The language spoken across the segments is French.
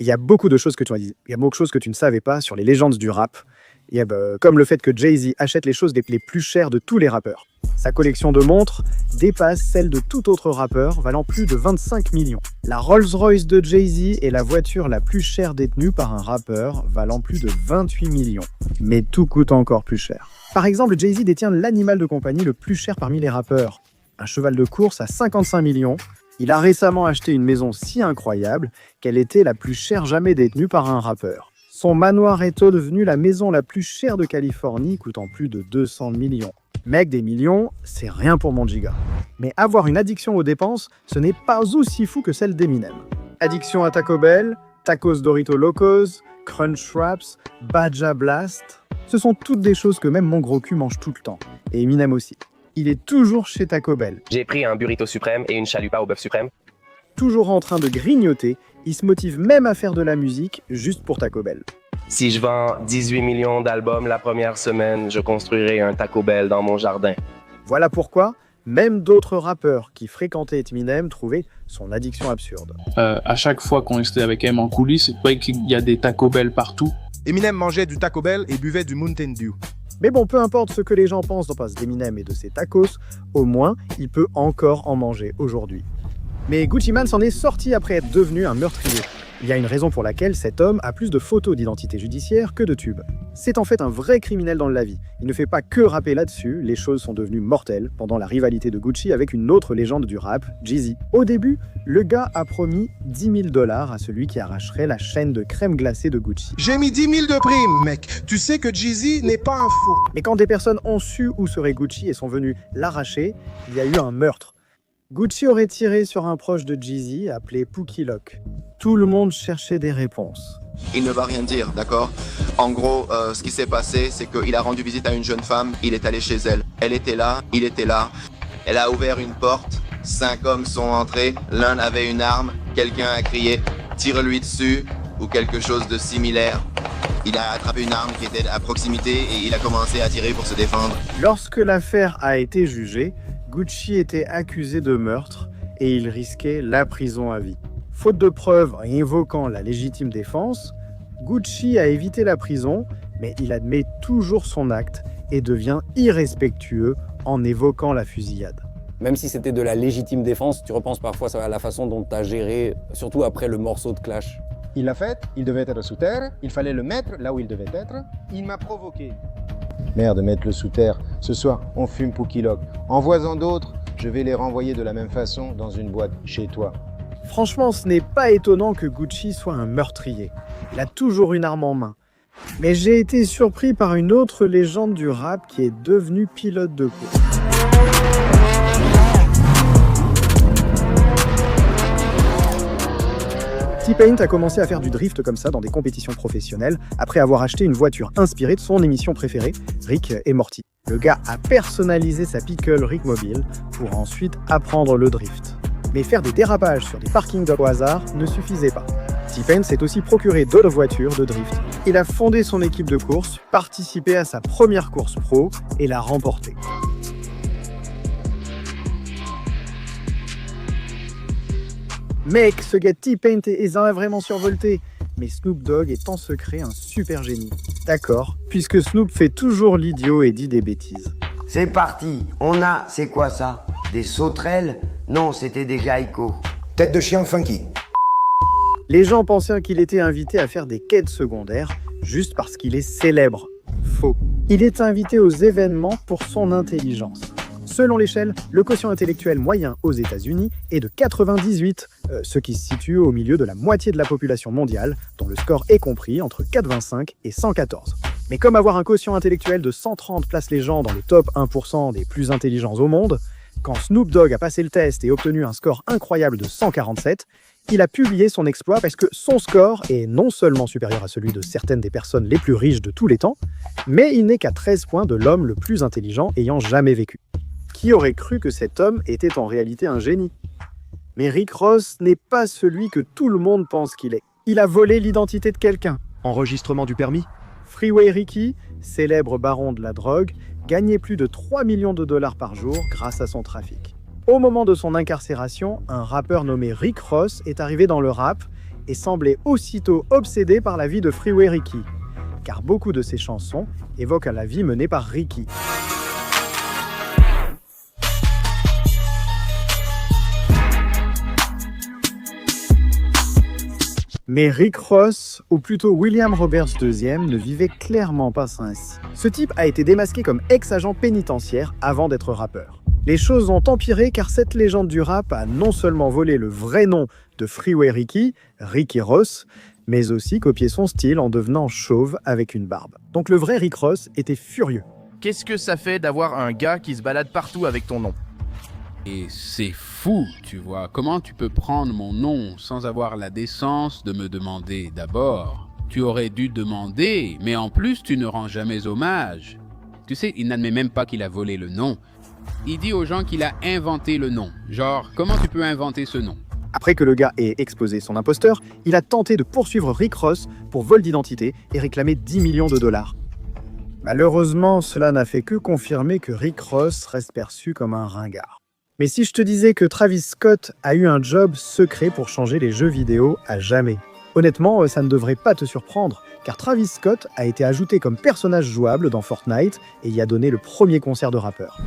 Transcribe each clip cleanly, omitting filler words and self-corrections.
Il y a beaucoup de choses que tu ne savais pas sur les légendes du rap. Comme le fait que Jay-Z achète les choses les plus chères de tous les rappeurs. Sa collection de montres dépasse celle de tout autre rappeur, valant plus de 25 millions. La Rolls-Royce de Jay-Z est la voiture la plus chère détenue par un rappeur, valant plus de 28 millions. Mais tout coûte encore plus cher. Par exemple, Jay-Z détient l'animal de compagnie le plus cher parmi les rappeurs. Un cheval de course à 55 millions. Il a récemment acheté une maison si incroyable qu'elle était la plus chère jamais détenue par un rappeur. Son manoir est devenu la maison la plus chère de Californie, coûtant plus de 200 millions. Mec, des millions, c'est rien pour mon giga. Mais avoir une addiction aux dépenses, ce n'est pas aussi fou que celle d'Eminem. Addiction à Taco Bell, Tacos Doritos Locos, Crunch Wraps, Baja Blast, ce sont toutes des choses que même mon gros cul mange tout le temps. Et Eminem aussi. Il est toujours chez Taco Bell. J'ai pris un burrito suprême et une chalupa au bœuf suprême. Toujours en train de grignoter, il se motive même à faire de la musique juste pour Taco Bell. Si je vends 18 millions d'albums la première semaine, je construirai un Taco Bell dans mon jardin. Voilà pourquoi même d'autres rappeurs qui fréquentaient Eminem trouvaient son addiction absurde. À chaque fois qu'on était avec M en coulisses, c'est pas qu'il y a des Taco Bell partout. Eminem mangeait du Taco Bell et buvait du Mountain Dew. Mais bon, peu importe ce que les gens pensent d'Eminem et de ses tacos, au moins, il peut encore en manger aujourd'hui. Mais Gucci Mane s'en est sorti après être devenu un meurtrier. Il y a une raison pour laquelle cet homme a plus de photos d'identité judiciaire que de tubes. C'est en fait un vrai criminel dans la vie. Il ne fait pas que rapper là-dessus, les choses sont devenues mortelles pendant la rivalité de Gucci avec une autre légende du rap, Jeezy. Au début, le gars a promis 10 000 $ à celui qui arracherait la chaîne de crème glacée de Gucci. J'ai mis 10 000 de prime, mec. Tu sais que Jeezy n'est pas un faux. Mais quand des personnes ont su où serait Gucci et sont venues l'arracher, il y a eu un meurtre. Gucci aurait tiré sur un proche de Jeezy appelé Pookie Lock. Tout le monde cherchait des réponses. Il ne va rien dire, d'accord? En gros, ce qui s'est passé, c'est qu'il a rendu visite à une jeune femme, il est allé chez elle. Elle était là, il était là. Elle a ouvert une porte, 5 hommes sont entrés, l'un avait une arme, quelqu'un a crié « tire-lui dessus » ou quelque chose de similaire. Il a attrapé une arme qui était à proximité et il a commencé à tirer pour se défendre. Lorsque l'affaire a été jugée, Gucci était accusé de meurtre et il risquait la prison à vie. Faute de preuves invoquant la légitime défense, Gucci a évité la prison, mais il admet toujours son acte et devient irrespectueux en évoquant la fusillade. Même si c'était de la légitime défense, tu repenses parfois à la façon dont tu as géré, surtout après le morceau de Clash. Il l'a fait, il devait être sous terre, il fallait le mettre là où il devait être. Il m'a provoqué. Merde, mettre-le sous terre. Ce soir, on fume Pookie Lock. En voisant d'autres, je vais les renvoyer de la même façon dans une boîte chez toi. Franchement, ce n'est pas étonnant que Gucci soit un meurtrier. Il a toujours une arme en main. Mais j'ai été surpris par une autre légende du rap qui est devenue pilote de course. T-Pain a commencé à faire du drift comme ça dans des compétitions professionnelles après avoir acheté une voiture inspirée de son émission préférée, Rick et Morty. Le gars a personnalisé sa pickle Rick Mobile pour ensuite apprendre le drift. Mais faire des dérapages sur des parkings au hasard ne suffisait pas. T-Pain s'est aussi procuré d'autres voitures de drift. Il a fondé son équipe de course, participé à sa première course pro et l'a remportée. Mec, ce gars T-Pain est vraiment survolté. Mais Snoop Dogg est en secret un super génie. D'accord, puisque Snoop fait toujours l'idiot et dit des bêtises. C'est parti, on a, c'est quoi ça? Des sauterelles? Non, c'était des geckos. Tête de chien funky. Les gens pensaient qu'il était invité à faire des quêtes secondaires juste parce qu'il est célèbre. Faux. Il est invité aux événements pour son intelligence. Selon l'échelle, le quotient intellectuel moyen aux États-Unis est de 98, ce qui se situe au milieu de la moitié de la population mondiale, dont le score est compris entre 4,25 et 114. Mais comme avoir un quotient intellectuel de 130 place les gens dans le top 1% des plus intelligents au monde, quand Snoop Dogg a passé le test et obtenu un score incroyable de 147, il a publié son exploit parce que son score est non seulement supérieur à celui de certaines des personnes les plus riches de tous les temps, mais il n'est qu'à 13 points de l'homme le plus intelligent ayant jamais vécu. Qui aurait cru que cet homme était en réalité un génie? Mais Rick Ross n'est pas celui que tout le monde pense qu'il est. Il a volé l'identité de quelqu'un. Enregistrement du permis? Freeway Ricky, célèbre baron de la drogue, gagnait plus de 3 millions de dollars par jour grâce à son trafic. Au moment de son incarcération, un rappeur nommé Rick Ross est arrivé dans le rap et semblait aussitôt obsédé par la vie de Freeway Ricky, car beaucoup de ses chansons évoquent la vie menée par Ricky. Mais Rick Ross, ou plutôt William Roberts II, ne vivait clairement pas ainsi. Ce type a été démasqué comme ex-agent pénitentiaire avant d'être rappeur. Les choses ont empiré car cette légende du rap a non seulement volé le vrai nom de Freeway Ricky, Ricky Ross, mais aussi copié son style en devenant chauve avec une barbe. Donc le vrai Rick Ross était furieux. Qu'est-ce que ça fait d'avoir un gars qui se balade partout avec ton nom? Et c'est fou, tu vois. Comment tu peux prendre mon nom sans avoir la décence de me demander d'abord? Tu aurais dû demander, mais en plus tu ne rends jamais hommage. Tu sais, il n'admet même pas qu'il a volé le nom. Il dit aux gens qu'il a inventé le nom. Genre, comment tu peux inventer ce nom? Après que le gars ait exposé son imposteur, il a tenté de poursuivre Rick Ross pour vol d'identité et réclamer 10 millions de dollars. Malheureusement, cela n'a fait que confirmer que Rick Ross reste perçu comme un ringard. Mais si je te disais que Travis Scott a eu un job secret pour changer les jeux vidéo à jamais? Honnêtement, ça ne devrait pas te surprendre, car Travis Scott a été ajouté comme personnage jouable dans Fortnite et y a donné le premier concert de rappeur.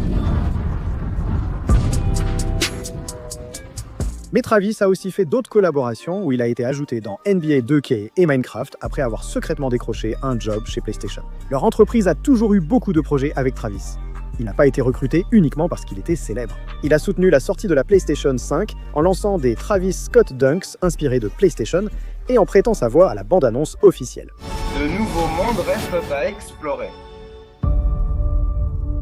Mais Travis a aussi fait d'autres collaborations où il a été ajouté dans NBA 2K et Minecraft après avoir secrètement décroché un job chez PlayStation. Leur entreprise a toujours eu beaucoup de projets avec Travis. Il n'a pas été recruté uniquement parce qu'il était célèbre. Il a soutenu la sortie de la PlayStation 5 en lançant des Travis Scott Dunks inspirés de PlayStation et en prêtant sa voix à la bande-annonce officielle. De nouveaux mondes restent à explorer.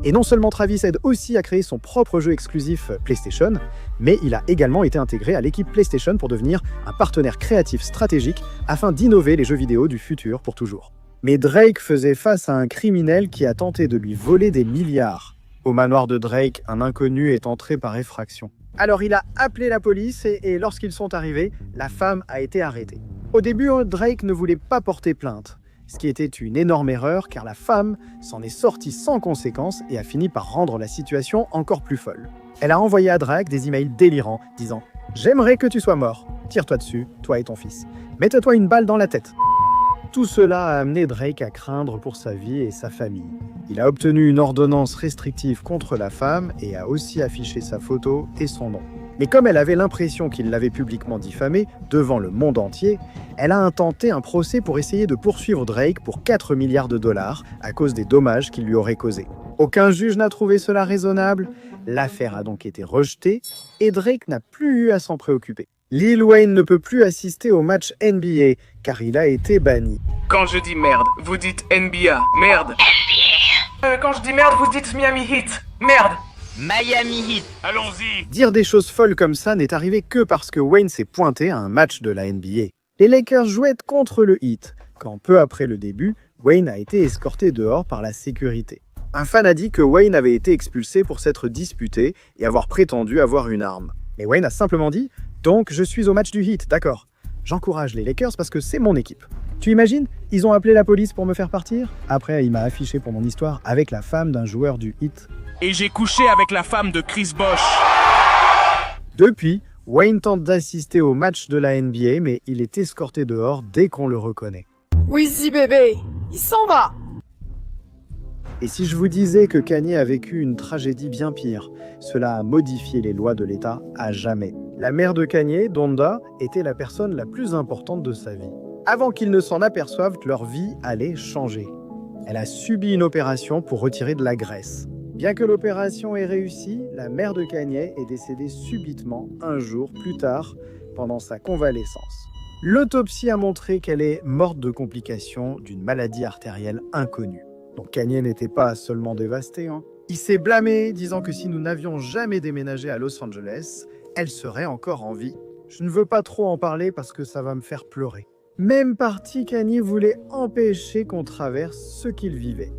Et non seulement Travis aide aussi à créer son propre jeu exclusif PlayStation, mais il a également été intégré à l'équipe PlayStation pour devenir un partenaire créatif stratégique afin d'innover les jeux vidéo du futur pour toujours. Mais Drake faisait face à un criminel qui a tenté de lui voler des milliards. Au manoir de Drake, un inconnu est entré par effraction. Alors il a appelé la police et lorsqu'ils sont arrivés, la femme a été arrêtée. Au début, Drake ne voulait pas porter plainte, ce qui était une énorme erreur car la femme s'en est sortie sans conséquence et a fini par rendre la situation encore plus folle. Elle a envoyé à Drake des emails délirants disant « J'aimerais que tu sois mort. Tire-toi dessus, toi et ton fils. Mets-toi une balle dans la tête. » Tout cela a amené Drake à craindre pour sa vie et sa famille. Il a obtenu une ordonnance restrictive contre la femme et a aussi affiché sa photo et son nom. Mais comme elle avait l'impression qu'il l'avait publiquement diffamée devant le monde entier, elle a intenté un procès pour essayer de poursuivre Drake pour 4 milliards de dollars à cause des dommages qu'il lui aurait causés. Aucun juge n'a trouvé cela raisonnable, l'affaire a donc été rejetée et Drake n'a plus eu à s'en préoccuper. Lil Wayne ne peut plus assister au match NBA car il a été banni. Quand je dis merde, vous dites NBA. Merde. NBA. Quand je dis merde, vous dites Miami Heat. Merde. Miami Heat. Allons-y. Dire des choses folles comme ça n'est arrivé que parce que Wayne s'est pointé à un match de la NBA. Les Lakers jouaient contre le Heat, quand peu après le début, Wayne a été escorté dehors par la sécurité. Un fan a dit que Wayne avait été expulsé pour s'être disputé et avoir prétendu avoir une arme. Mais Wayne a simplement dit « Donc je suis au match du Heat, d'accord. J'encourage les Lakers parce que c'est mon équipe. » Tu imagines? Ils ont appelé la police pour me faire partir? Après, il m'a affiché pour mon histoire avec la femme d'un joueur du Heat. Et j'ai couché avec la femme de Chris Bosh. Depuis, Wayne tente d'assister au match de la NBA, mais il est escorté dehors dès qu'on le reconnaît. Wheezy bébé, il s'en va. Et si je vous disais que Kanye a vécu une tragédie bien pire, cela a modifié les lois de l'État à jamais. La mère de Kanye, Donda, était la personne la plus importante de sa vie. Avant qu'ils ne s'en aperçoivent, leur vie allait changer. Elle a subi une opération pour retirer de la graisse. Bien que l'opération ait réussi, la mère de Kanye est décédée subitement un jour plus tard pendant sa convalescence. L'autopsie a montré qu'elle est morte de complications d'une maladie artérielle inconnue. Donc Kanye n'était pas seulement dévasté. Il s'est blâmé, disant que si nous n'avions jamais déménagé à Los Angeles, elle serait encore en vie. Je ne veux pas trop en parler parce que ça va me faire pleurer. Même parti, Kanye voulait empêcher qu'on traverse ce qu'il vivait.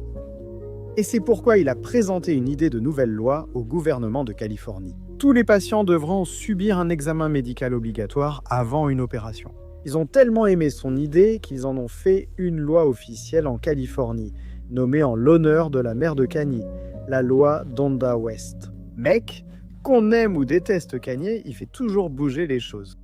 Et c'est pourquoi il a présenté une idée de nouvelle loi au gouvernement de Californie. Tous les patients devront subir un examen médical obligatoire avant une opération. Ils ont tellement aimé son idée qu'ils en ont fait une loi officielle en Californie, nommée en l'honneur de la mère de Kanye, la loi Donda West. Mec, qu'on aime ou déteste Kanye, il fait toujours bouger les choses.